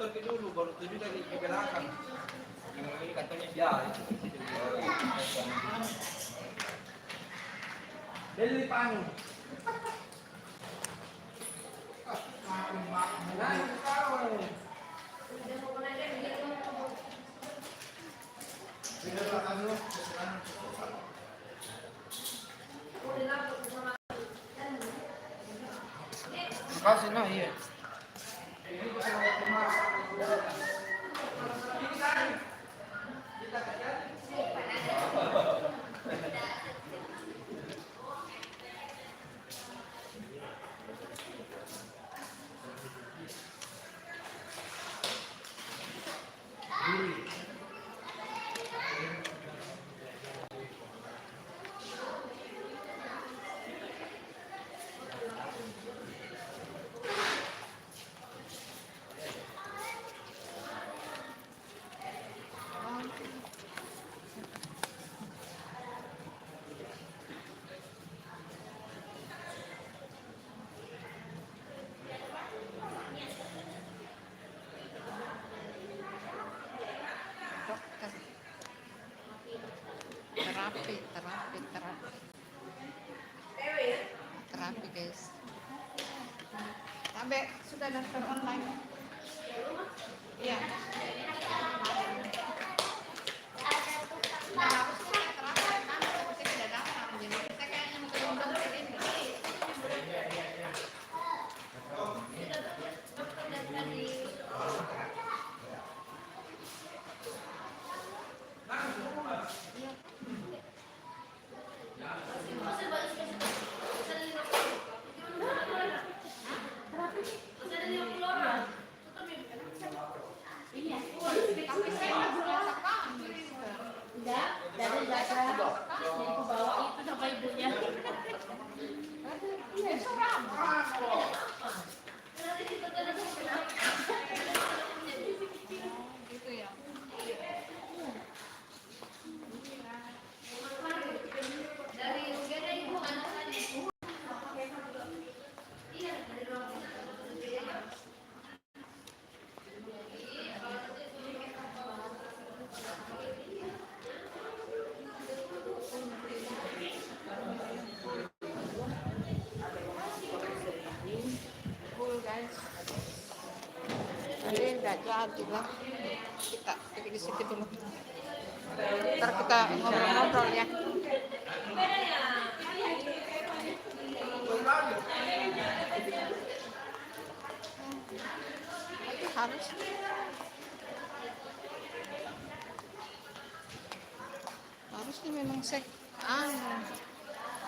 tapi dulu baru 7 dari ke belakang. Yang ini katanya dia itu. Beli panu. Kasih nah iya. Terapi guys. Sampai sudah daftar online. Iya. Jadi nggak jadi lah, kita pergi di situ dulu. Ntar kita ngobrol-ngobrol ya. Tapi harusnya memang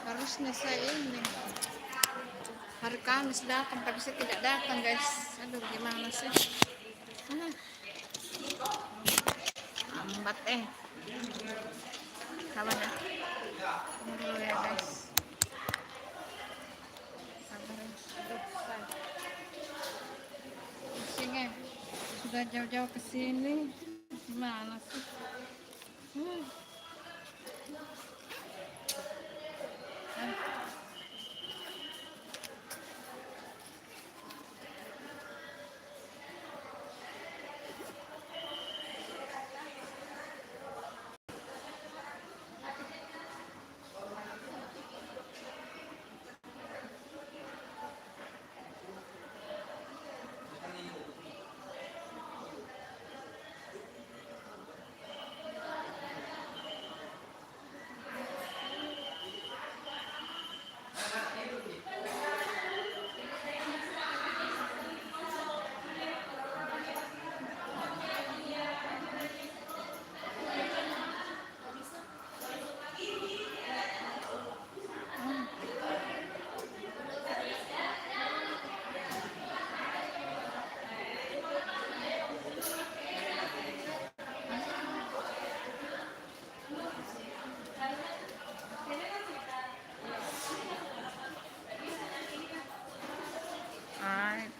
harusnya saya ini hari Kamis datang, tapi saya tidak datang guys. Aduh gimana sih? Lambat sabar ya. Tunggu dulu ya guys. Sabar ya. Pusing ya. Sudah jauh-jauh ke sini. Gimana sih?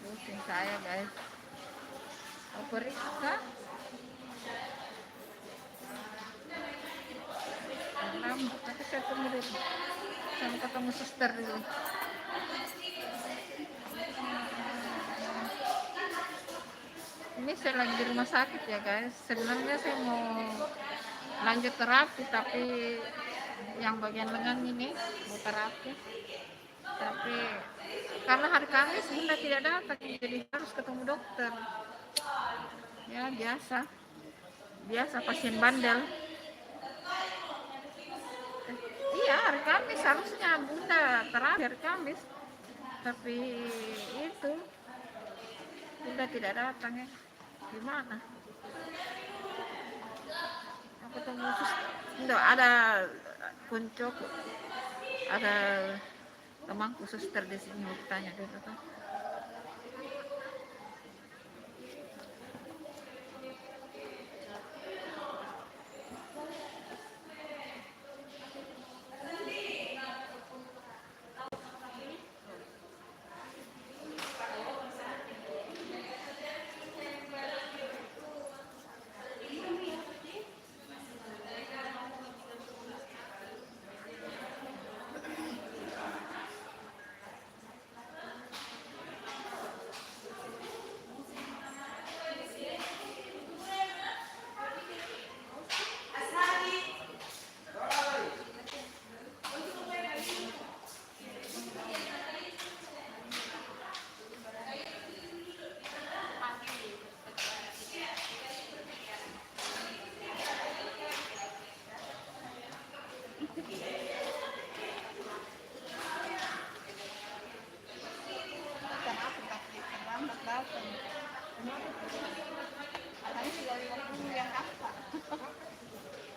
Pusing saya guys. Periksa tapi saya tunggu dulu sampai ketemu suster dulu. Ini saya lagi di rumah sakit ya guys. Sebenarnya saya mau lanjut terapi, tapi yang bagian lengan ini mau terapi. Tapi karena hari Kamis Bunda tidak datang, jadi harus ketemu dokter. Ya biasa, biasa pasien bandel. Iya hari Kamis harusnya Bunda terapi hari Kamis, tapi itu Bunda tidak datang ya. Gimana? Aku tunggu enggak ada kunci, ada teman khusus di sini mau tanya dulu tuh.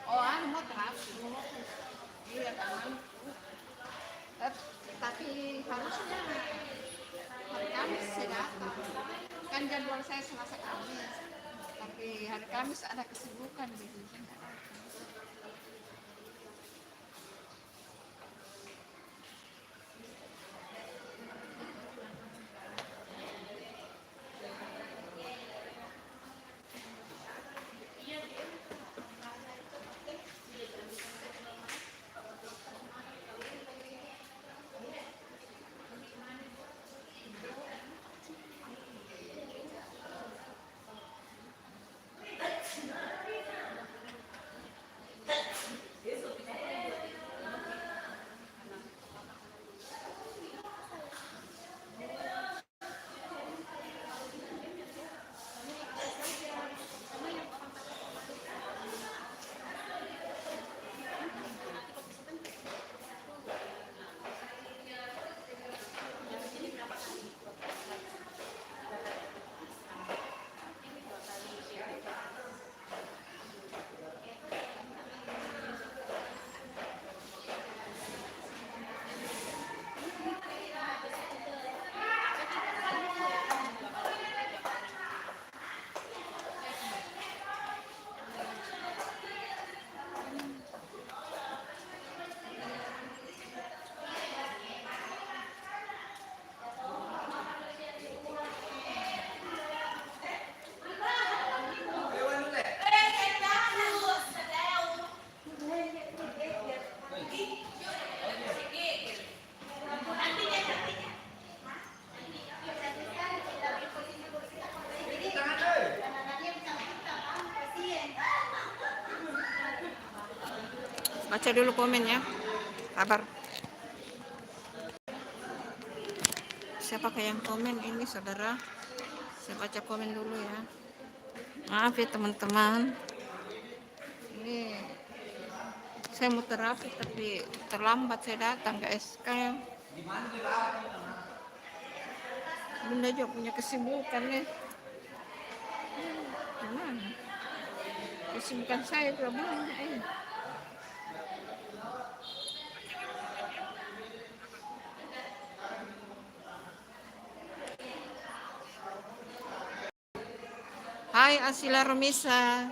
Oh, anu mau terapi. Iya kan. Tapi harusnya hari Kamis saya datang. Kan jadwal saya Selasa Kamis. Tapi hari Kamis ada kesibukan gitu. Baca dulu komennya. Kabar. Siapa yang komen ini saudara? Saya baca komen dulu ya. Maaf ya teman-teman. Ini saya mau terapi tapi terlambat saya datang ke SK. Bunda juga punya kesibukan nih. Gimana? Kesibukan saya juga banyak. Hai Asila Rumisa.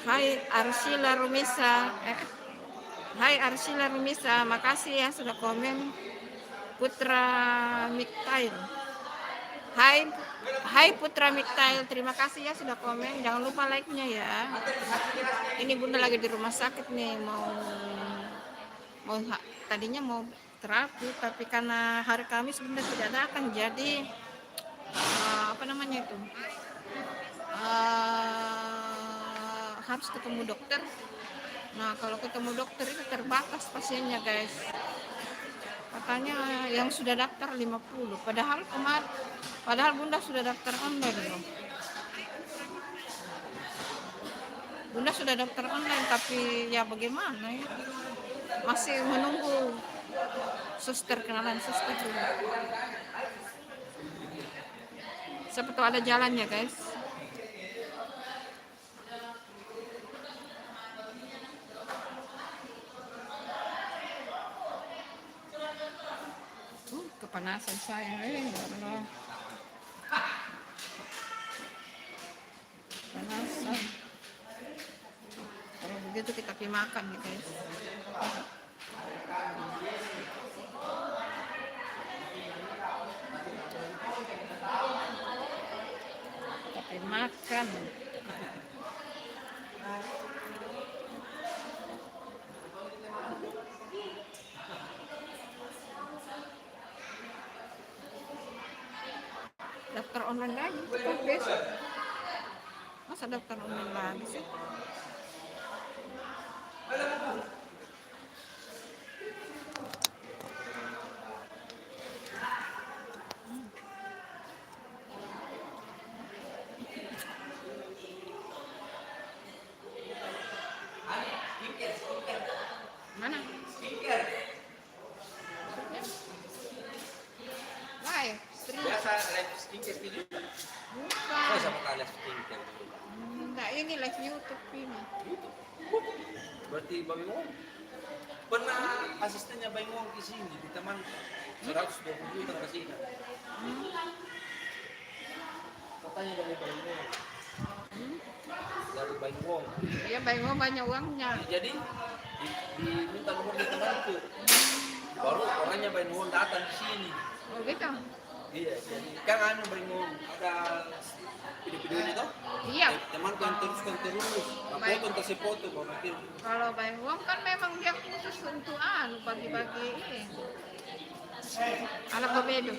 Hai Arsila Rumisa. Hai Arsila Rumisa, makasih ya sudah komen. Putra Miktail. Hai Putra Miktail, terima kasih ya sudah komen. Jangan lupa like-nya ya. Ini Bunda lagi di rumah sakit nih, tadinya mau terapi, tapi karena hari Kamis Bunda tidak datang, jadi apa namanya itu, harus ketemu dokter. Nah kalau ketemu dokter itu terbatas pasiennya guys, katanya yang sudah daftar 50, padahal Bunda sudah daftar online loh. Bunda sudah daftar online, tapi ya bagaimana ya, masih menunggu suster, kenalan suster dulu. Siapa tahu ada jalannya guys. Kepanasan saya, ya Allah. Kepanasan. Kalau begitu kita pergi makan nih guys. Kita pergi makan. Daftar online lagi, cepat besok. Masa daftar online lagi sih? Mana? Live stream. Biasa live skincare gitu. Bukan. Oh, siapa tahu live skincare dulu. Enggak, ini live YouTube ini. YouTube. Berarti Babi Wong pernah asistennya Babi Wong ke sini di teman 120 juta ke sini. Katanya dari Babi Wong. Dari Babi Wong. Iya, Bang Mo banyak uangnya. Jadi diminta nomor di temanku. Baru orangnya Babi Wong datang di sini. Oh gitu. Iya, jadi kan anu Babi Wong ada video-videonya toh? Iya. Temanku yang terus. Foto entah foto baru kirim. Kalau Bang Wong kan memang dia khusus untuk bagi-bagi ini. Anak bebedo.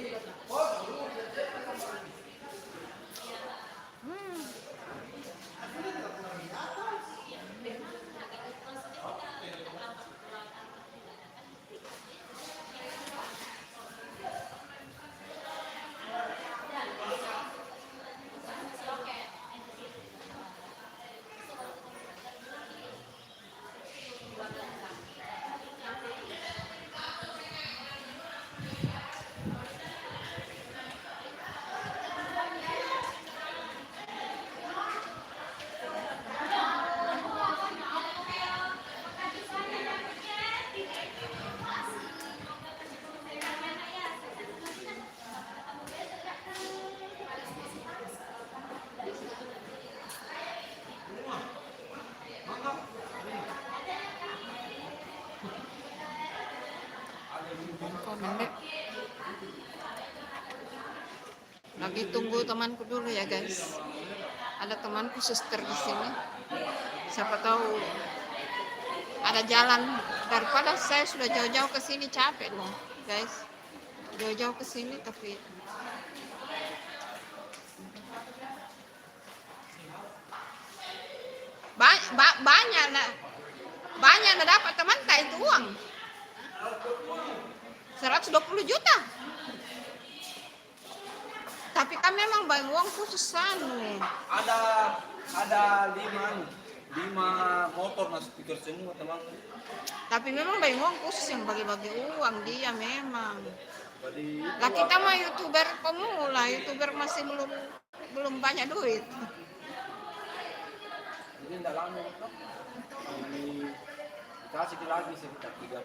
Lagi tunggu temanku dulu ya guys. Ada temanku suster di sini. Siapa tahu ada jalan, daripada saya sudah jauh-jauh ke sini capek loh guys. Jauh-jauh ke sini tapi banyak na dapat teman tak itu uang 120 juta. Tapi kan memang Bang Wong khusus Ada 5 motor masuk speaker semua teman. Tapi memang Bang Wong khusus yang bagi-bagi uang dia memang. Jadi Lah kita mah YouTuber pemula, YouTuber masih belum banyak duit. Jadi enggak lama toh. Ini dikasih lagi sekitar 30.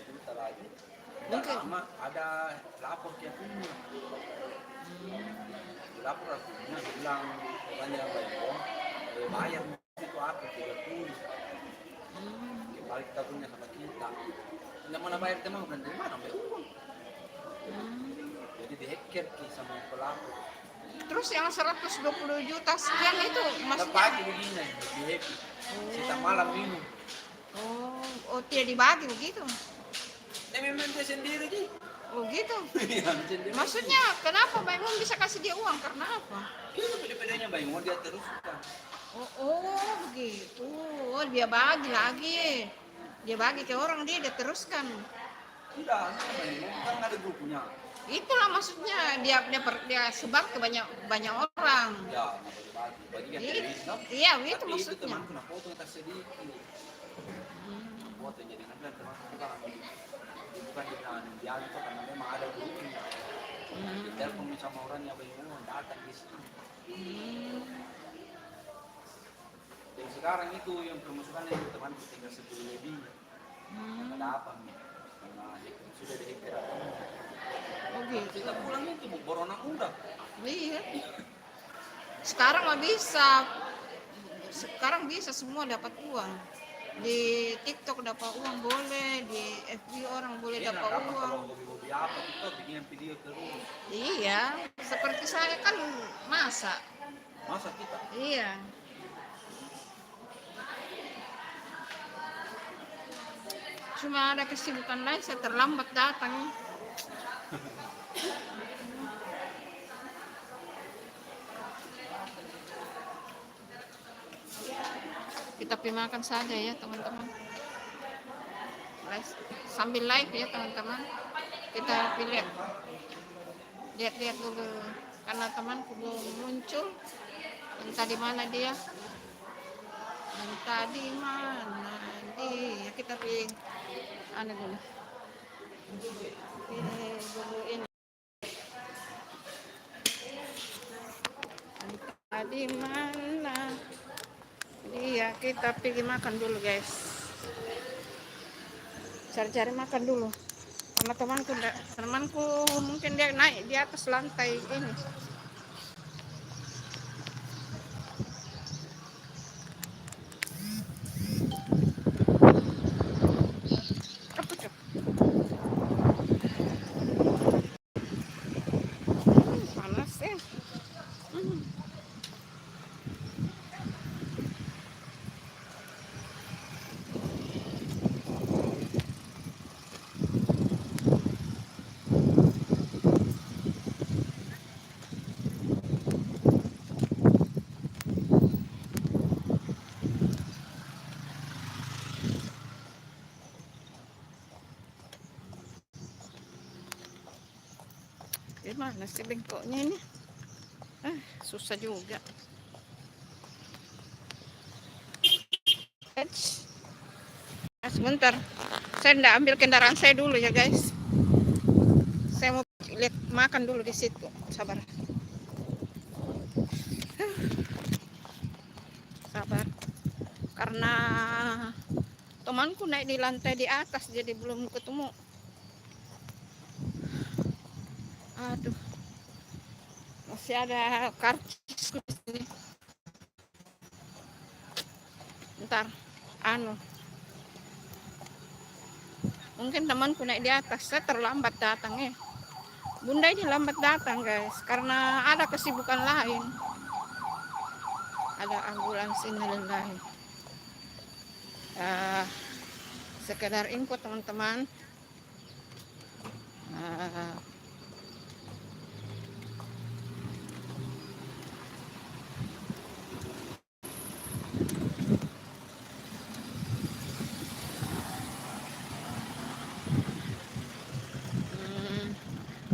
Juta lagi. Mungkin Sama ada lapor dia punya. Lapor aku bilang orangnya Babi Wong bayar itu apa 30. Balik kita punya sama kita. Tidak mana bayar teman dan dari mana bayar uang. Jadi dihacker sama pelapor. terus yang 120 juta sekian itu Kita maksudnya pagi begini, lebih happy. Kita malam minum. oh tidak dibagi begitu. Memang dia sendiri sih. Oh gitu. Iya, Cendil. Maksudnya kenapa Maimun bisa kasih dia uang? Karena apa? Itu pede-pedenya Mbak Imon dia teruskan. Oh begitu. Oh dia bagi lagi. Dia bagi ke orang dia teruskan. Tidak, Mbak Imon kan ada grupnya. Itulah maksudnya dia sebar ke banyak orang. Ya, nggak boleh bagi. Bagi yang Iya, tidak. iya itu Tapi itu maksudnya. temanku nak foto yang tak sedikit. Foto jadi nanti temanku bukan bukan dengan dia itu karena memang ada grupnya. Telepon sama orangnya Mbak Imon datang di sini. Dan sekarang itu yang permusuhannya itu temanku tinggal 10 lebih. Ada apa nih? Karena sudah diikat. Oh gitu. Kita pulang itu borona udah. Iya. Sekarang mah bisa. Sekarang bisa semua dapat uang. Di TikTok dapat uang boleh, di FB orang boleh Dia dapat nak dapat uang. kalau hobi-hobi apa TikTok bikin video terus. Iya, seperti saya kan masak. Masa kita? Iya. Cuma ada kesibukan lain, saya terlambat datang. Kita pergi makan saja ya teman-teman. Sambil live ya teman-teman. Kita pilih lihat-lihat dulu karena temanku belum muncul. Entah di mana dia. Entah di mana dia. Kita pilih dulu. Pilih dulu ini. Entah di mana dia. Kita pergi makan dulu guys. Cari-cari makan dulu. Karena temanku mungkin dia naik di atas lantai ini. Panas ya. Gimana sih bengkoknya ini? Susah juga. Sebentar, saya ndak ambil kendaraan saya dulu ya guys. Saya mau lihat makan dulu di situ. Sabar. Sabar. Karena temanku naik di lantai di atas jadi belum ketemu. Aduh. Masih ada karcis di sini. Ntar, mungkin temanku naik di atas, saya terlambat datangnya. Bunda ini lambat datang guys, karena ada kesibukan lain. Ada ambulans innalillahi. Sekedar info teman-teman.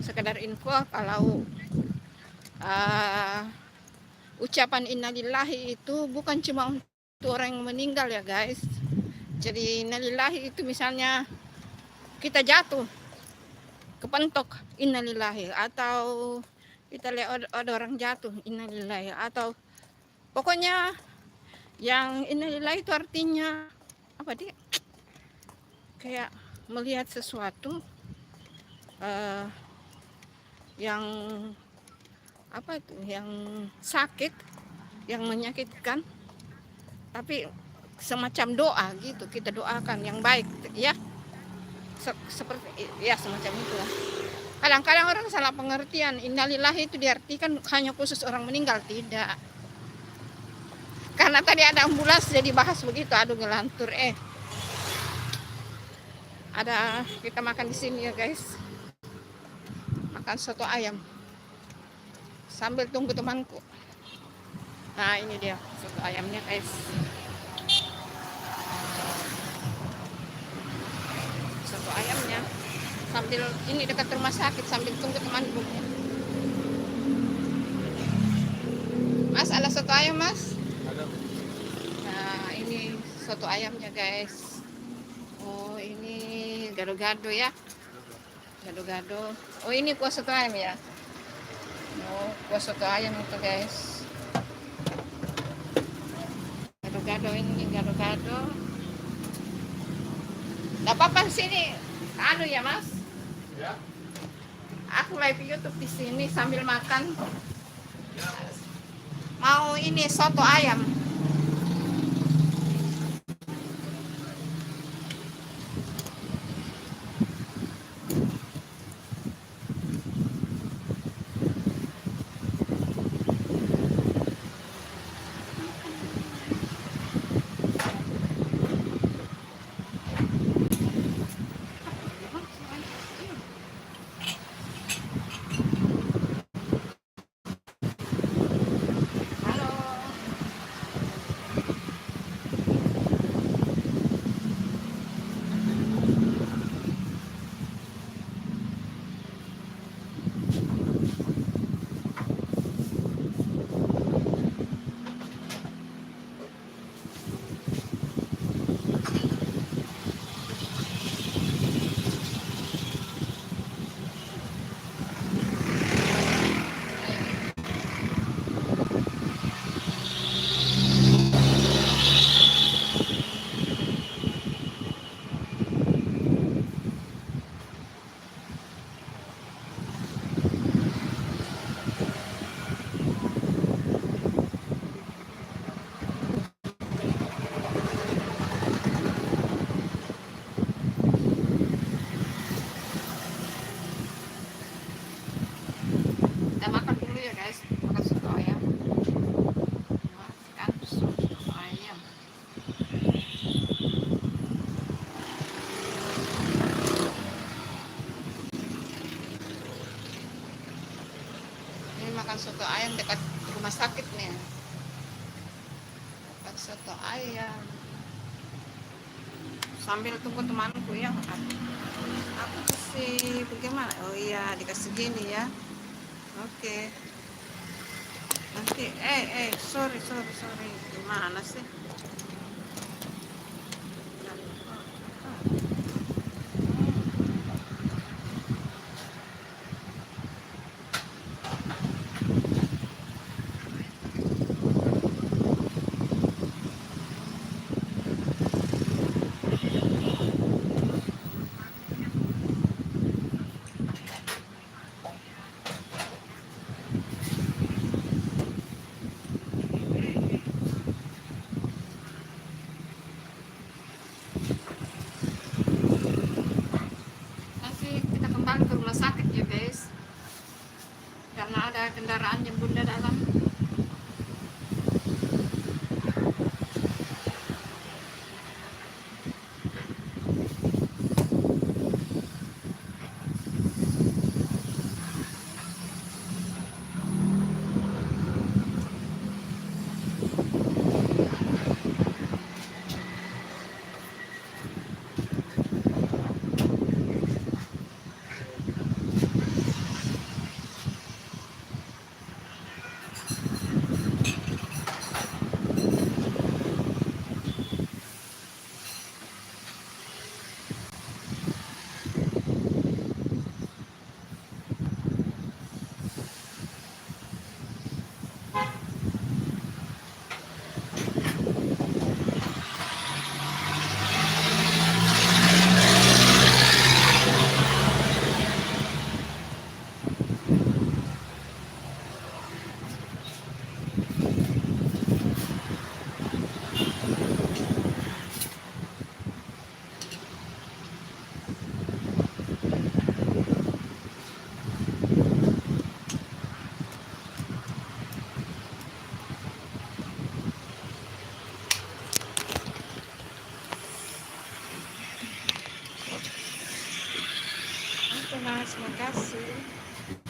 Sekedar info kalau ucapan innalillahi itu bukan cuma untuk orang yang meninggal ya guys. Jadi innalillahi itu misalnya kita jatuh kepentok innalillahi, atau kita lihat ada orang jatuh innalillahi, atau pokoknya yang innalillahi itu artinya apa dia? Kayak melihat sesuatu yang apa itu, yang sakit, yang menyakitkan, tapi semacam doa gitu, kita doakan yang baik ya, seperti ya semacam itulah. Kadang-kadang orang salah pengertian innalillahi itu diartikan hanya khusus orang meninggal, tidak. Karena tadi ada ambulans jadi bahas begitu, aduh ngelantur Ada kita makan di sini ya guys. makan soto ayam sambil tunggu temanku. Nah, ini dia soto ayamnya, guys. Soto ayamnya sambil ini dekat rumah sakit sambil tunggu temanku. Mas, ada soto ayam, Mas? Ada. Nah, ini soto ayamnya, guys. Oh, ini gado-gado ya. Gado-gado. Oh, ini kuah soto ayam ya. Oh, kuah soto ayam itu, guys. Gado-gado, ini gado-gado. Gak apa-apa sini. Anu ya, Mas. Ya. Aku live YouTube di sini sambil makan. Mau ini soto ayam. Halo. Kita makan dulu ya, guys. Makan soto ayam. Makan soto ayam. Ini makan soto ayam dekat rumah sakit nih. Makan soto ayam sambil tunggu temanku yang aku kasih bagaimana? Oh iya, dikasih gini ya. Oke. Nanti sorry. Gimana sih? Nanti kita kembali ke rumah sakit ya, guys. Karena ada kendaraan yang bunda dalam. Oke, Mas, makasih.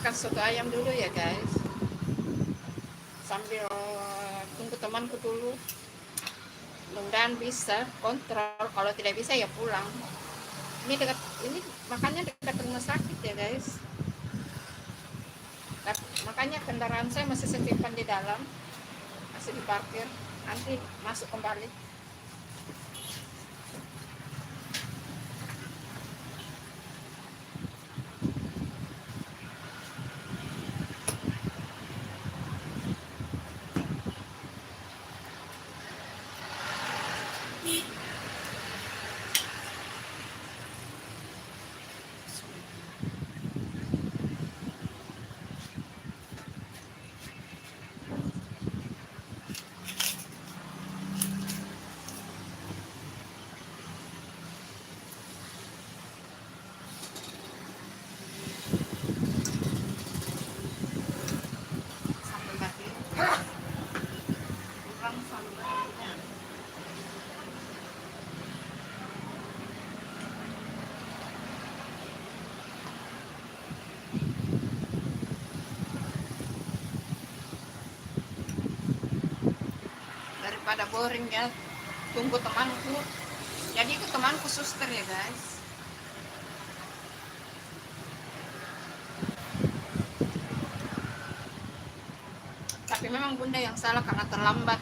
makan soto ayam dulu ya guys, sambil tunggu temanku dulu. Mudah-mudahan bisa kontrol, kalau tidak bisa ya pulang. Ini makanya dekat rumah sakit ya guys. Makanya kendaraan saya masih simpan di dalam, masih diparkir, nanti masuk kembali. Sampai mati. Kurang sambal. Daripada boring ya, tunggu temanku. Jadi itu temanku suster ya guys. Tapi memang bunda yang salah karena terlambat.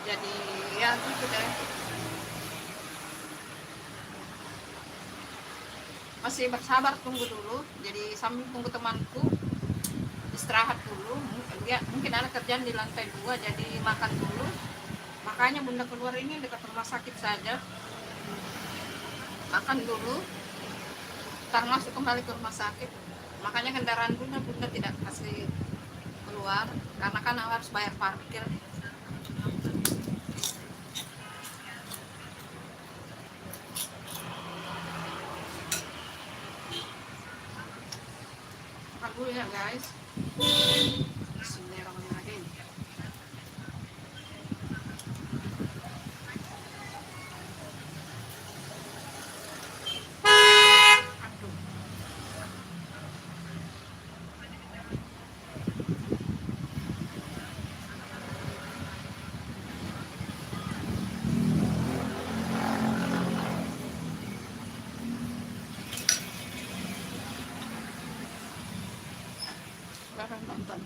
Jadi ya gitu deh. Masih bersabar tunggu dulu. Jadi sambil tunggu temanku istirahat dulu. Mungkin ada kerjaan di lantai 2, jadi makan dulu. Makanya bunda keluar ini dekat rumah sakit saja. Makan dulu, ntar masuk kembali ke rumah sakit. Makanya kendaraan bunda tidak kasih keluar, karena kan harus bayar parkir. Makan dulu ya guys. Bismillahirrahmanirrahim. Aduh. Sekarang nonton.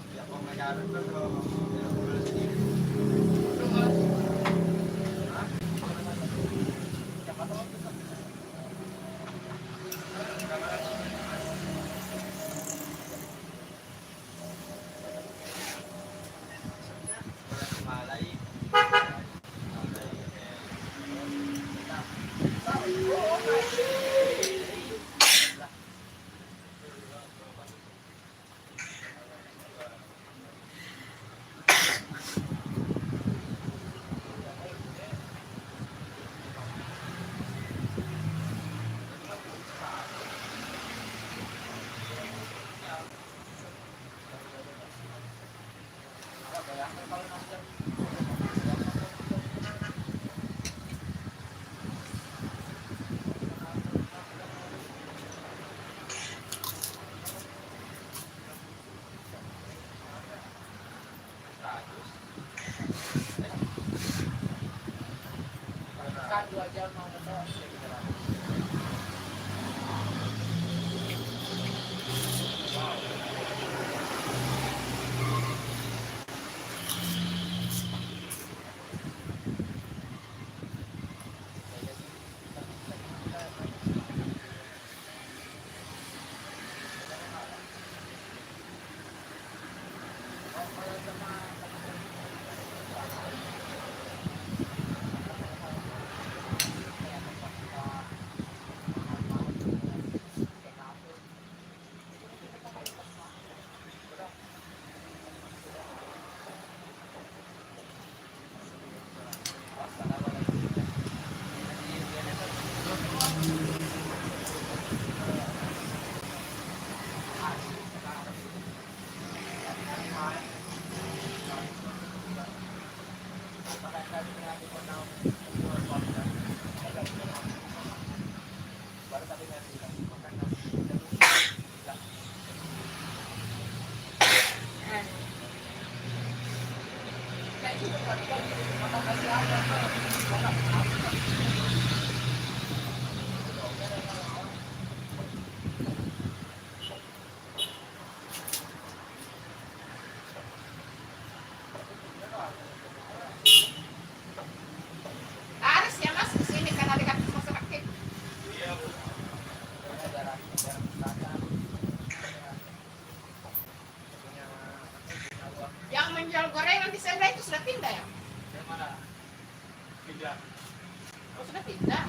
Ya, kok nggak nyadar kan kalau malay. Harus ya mas di sini karena dekat rumah sakit. Yang menjual gorengan di sebelah itu sudah pindah ya? Oh sudah pindah.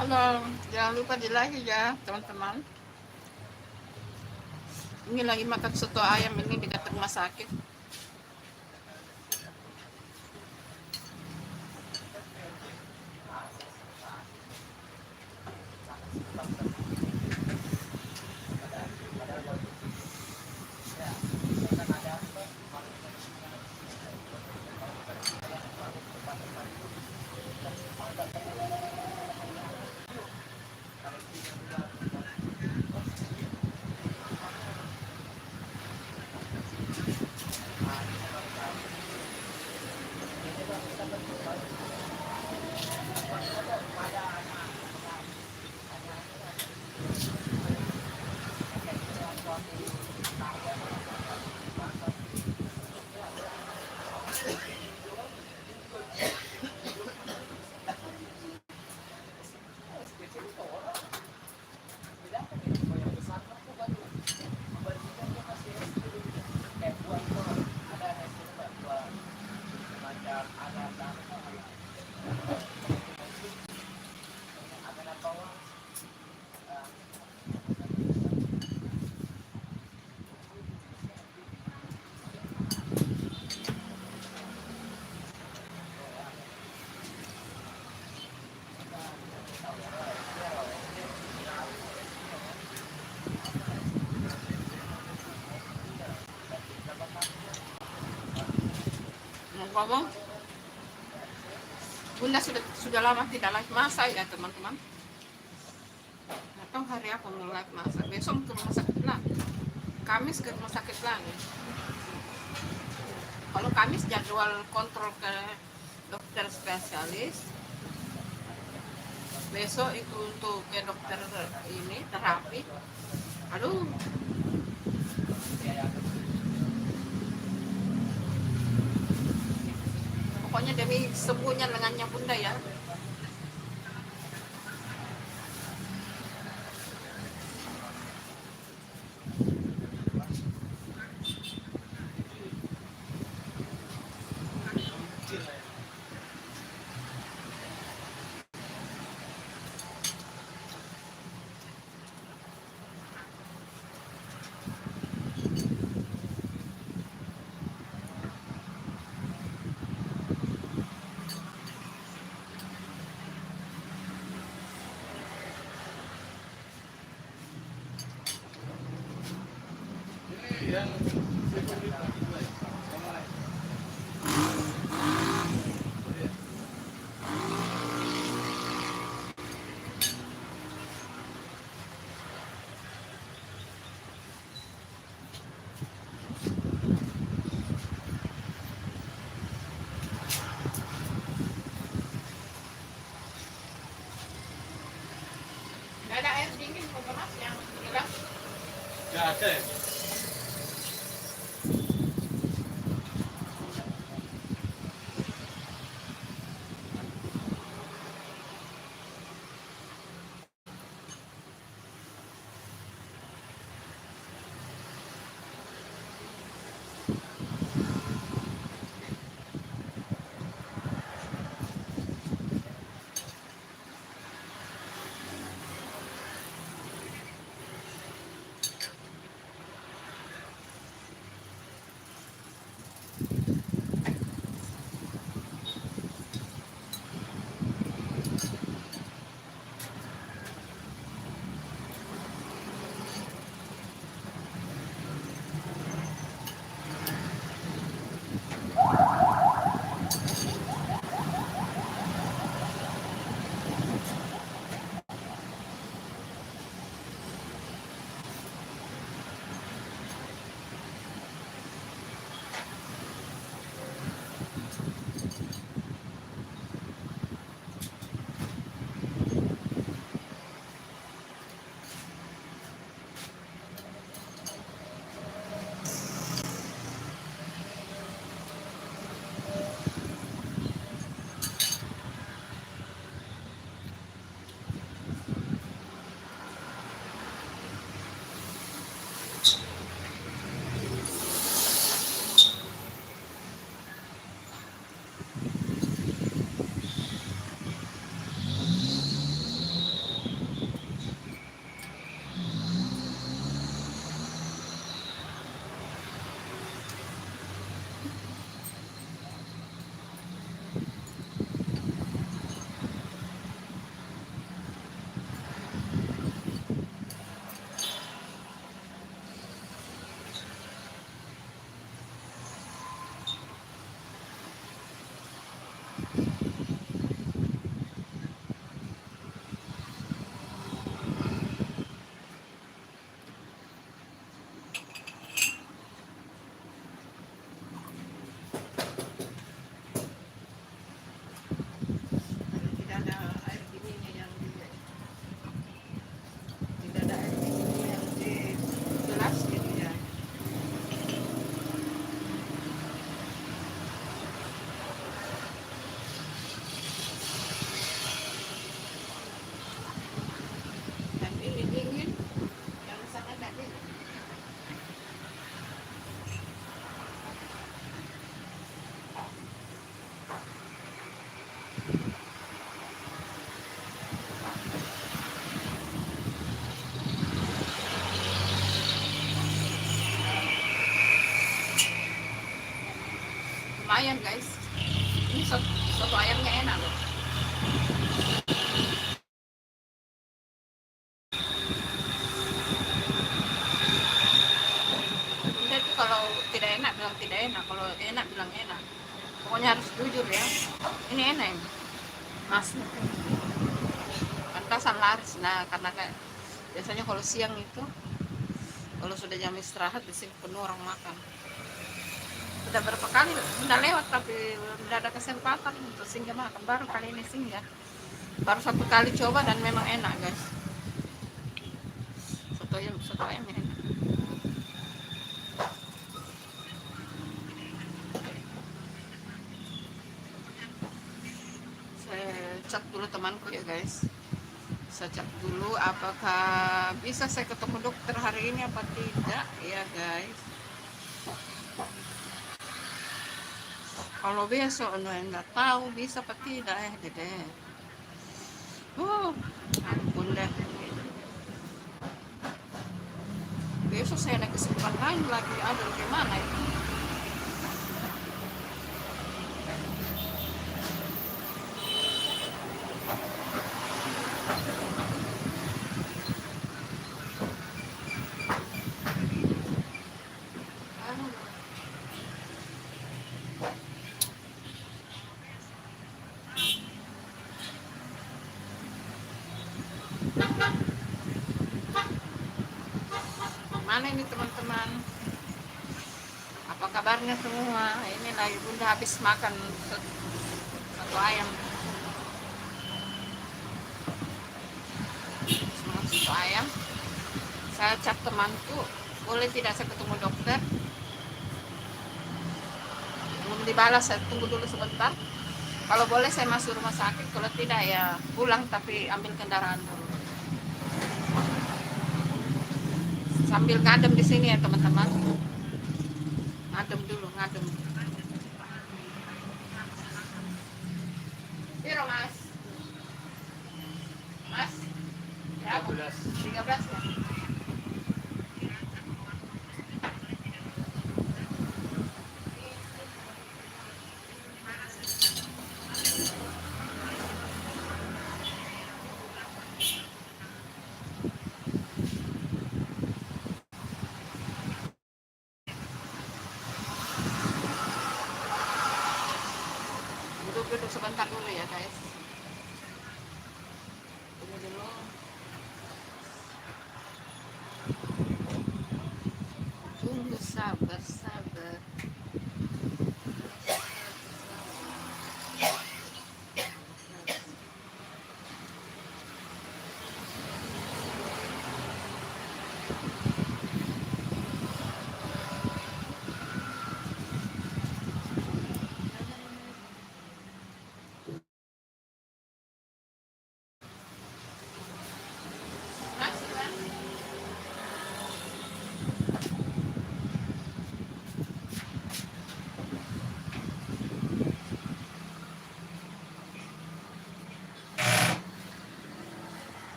Halo, jangan lupa di like ya teman-teman. Ini lagi makan soto ayam ini di dekat rumah sakit. ngomong, Bunda sudah lama tidak live masak ya teman-teman. Atau hari apa mau live masak? Besok ke rumah sakit lagi. Kamis ke rumah sakit lagi. Kalau Kamis jadwal kontrol ke dokter spesialis. Besok itu untuk ke dokter ini terapi. Aduh. Pokoknya demi sembuhnya lengannya Bunda ya. Nggak ada air dingin kok Mas yang gelas. Nggak ada ya? Lumayan guys, ini soto ayamnya enak loh. Bunda itu kalau tidak enak bilang tidak enak, kalau enak bilang enak. Pokoknya harus jujur ya. Ini enak ini. Mas. Pantasan laris. Nah, karena kayak biasanya kalau siang itu, kalau sudah jam istirahat di sini penuh orang makan. Sudah berapa kali sudah lewat tapi tidak ada kesempatan untuk singgah makan. Baru kali ini singgah. Baru satu kali coba dan memang enak guys. Soto ayam enak. Saya cek dulu temanku ya guys. Saya cek dulu apakah bisa saya ketemu dokter hari ini apa tidak ya guys. Kalau besok nggak tahu bisa apa tidak ya dede. Ampun deh. Besok saya ada kesibukan lain lagi. Aduh gimana itu? Mana ini teman-teman? Apa kabarnya semua? Ini lagi bunda habis makan satu ayam. Semua satu ayam. Saya chat temanku, boleh tidak saya ketemu dokter? Belum dibalas, saya tunggu dulu sebentar. Kalau boleh saya masuk rumah sakit, kalau tidak ya pulang tapi ambil kendaraan dulu. Sambil ngadem di sini ya teman-teman. Ngadem dulu, ngadem. Piro mas? Mas? Berapa? 13 ya? Duduk sebentar dulu ya guys. Tunggu dulu. Tunggu sabar.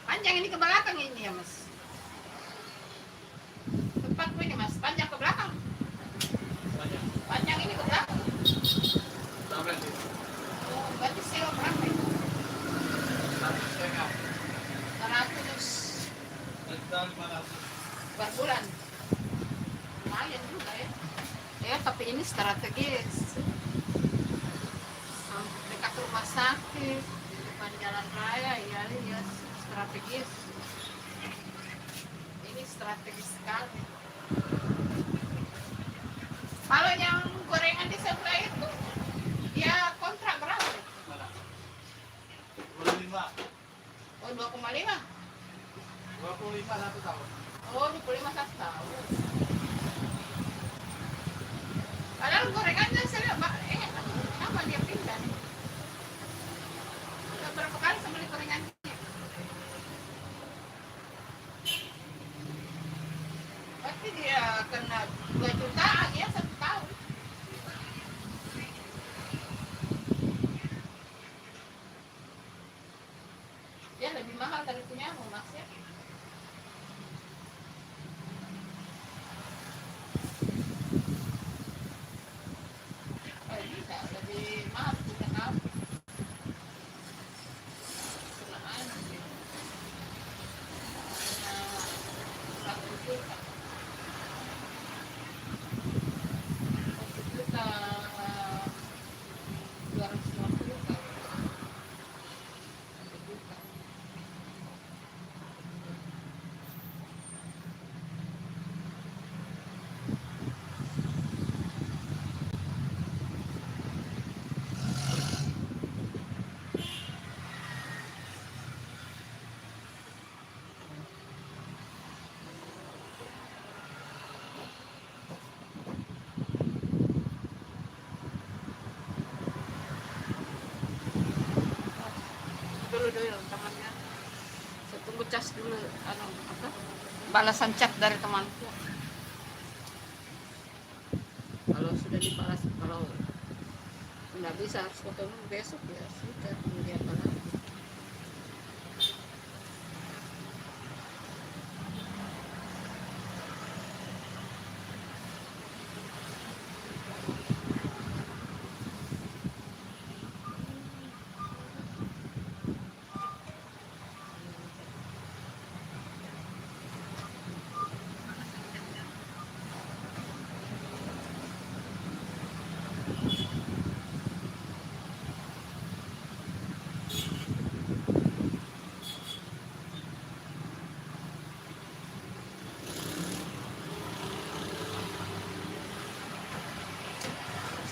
Panjang ini ke belakang ini ya mas. Tempatku ini mas, panjang ke belakang. Panjang ini ke belakang. Oh, berarti sewa berapa ini? 100 per bulan. Lumayan juga ya. Ya tapi ini strategis. Dekat rumah sakit, di depan jalan raya, ya strategis. Ini strategis sekali. Kalau yang gorengan di sebelah itu, ya kontrak berapa? 25. Oh 2,5? 25 1 tahun. Oh 25 1 tahun. Padahal gorengannya saya lihat, kenapa dia pindah nih? Udah berapa kali saya beli gorengannya? Berarti dia kena 2 jutaan ya 1 tahun. Dia lebih mahal dari punyamu mas ya. Bisa lebih mahal punya kamu. Kena anjing. Kena 1 juta. 1 juta temannya. Saya tunggu cas dulu, anu apa, balasan chat dari temanku. Kalau sudah dibalas, kalau nggak bisa harus ketemu besok ya sudah, tunggu apa lagi.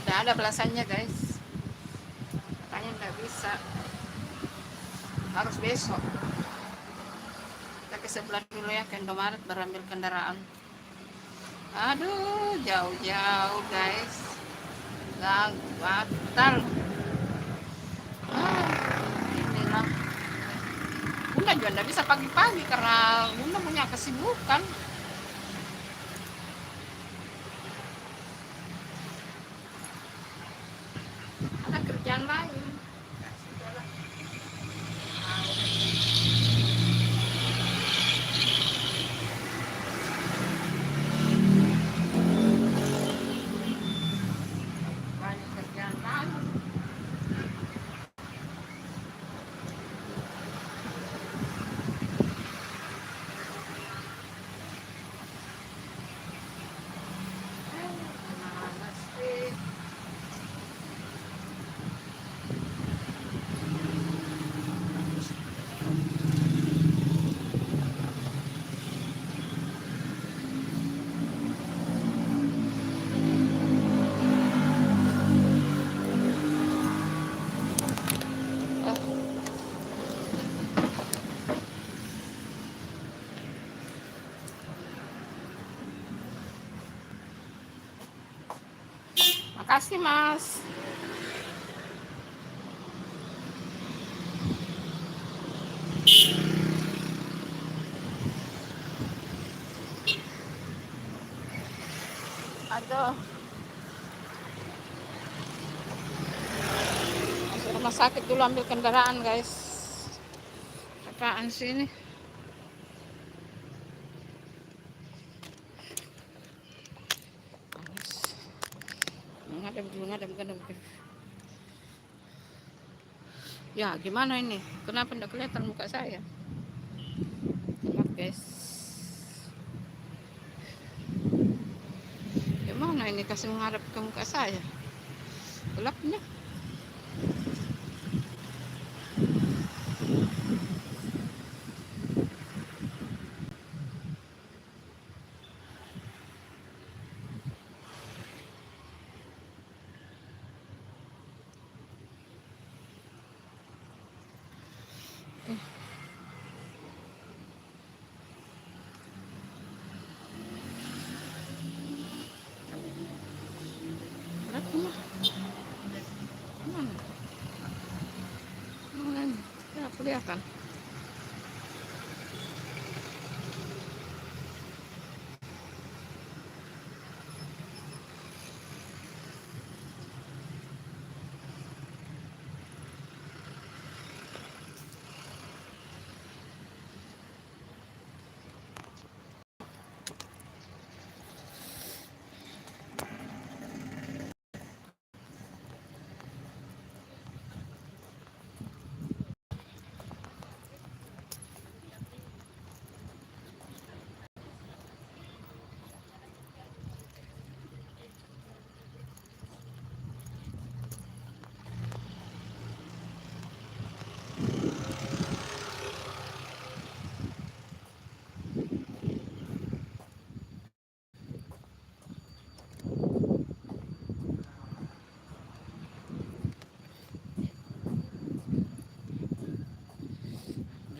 Sudah ada belasannya guys, katanya nggak bisa, harus besok. Kita ke sebelah dulu ya, ke Indomaret berambil kendaraan. Aduh, jauh-jauh guys, nggak batal. Inilah Bunda juga nggak bisa pagi-pagi karena Bunda punya kesibukan. Ada kerjaan lain. Banyak kerjaan lain. Mana sih? Makasih Mas. Aduh. Masuk rumah sakit dulu ambil kendaraan guys. Apaan sih ini? Ngadem. Ya gimana ini? Kenapa tidak kelihatan muka saya? Maaf guys. Gimana ini kasih menghadap ke muka saya? Gelapnya. Gelapnya. Mana? Mana ini? Ya kelihatan.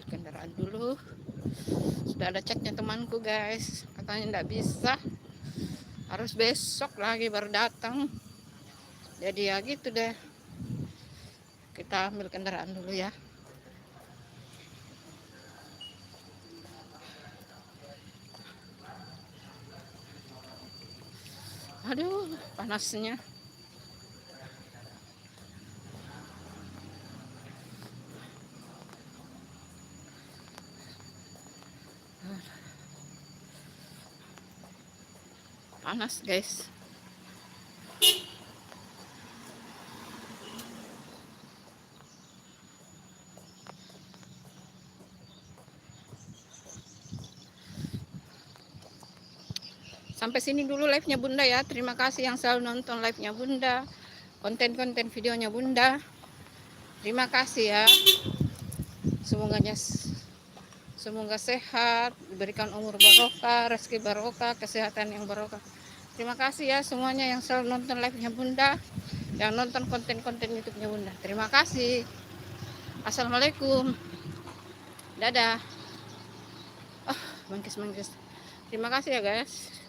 Kendaraan dulu. Sudah ada chatnya temanku guys, katanya tidak bisa, harus besok lagi baru datang. Jadi ya gitu deh, kita ambil kendaraan dulu ya. Aduh, panasnya. Panas, guys. Sampai sini dulu live-nya Bunda ya. Terima kasih yang selalu nonton live-nya Bunda. Konten-konten videonya Bunda. Terima kasih ya. Semoga sehat, diberikan umur barokah, rezeki barokah, kesehatan yang barokah. Terima kasih ya semuanya yang selalu nonton live-nya Bunda, yang nonton konten-konten YouTube-nya Bunda. Terima kasih. Assalamualaikum. Dadah. Mangkis. Terima kasih ya guys.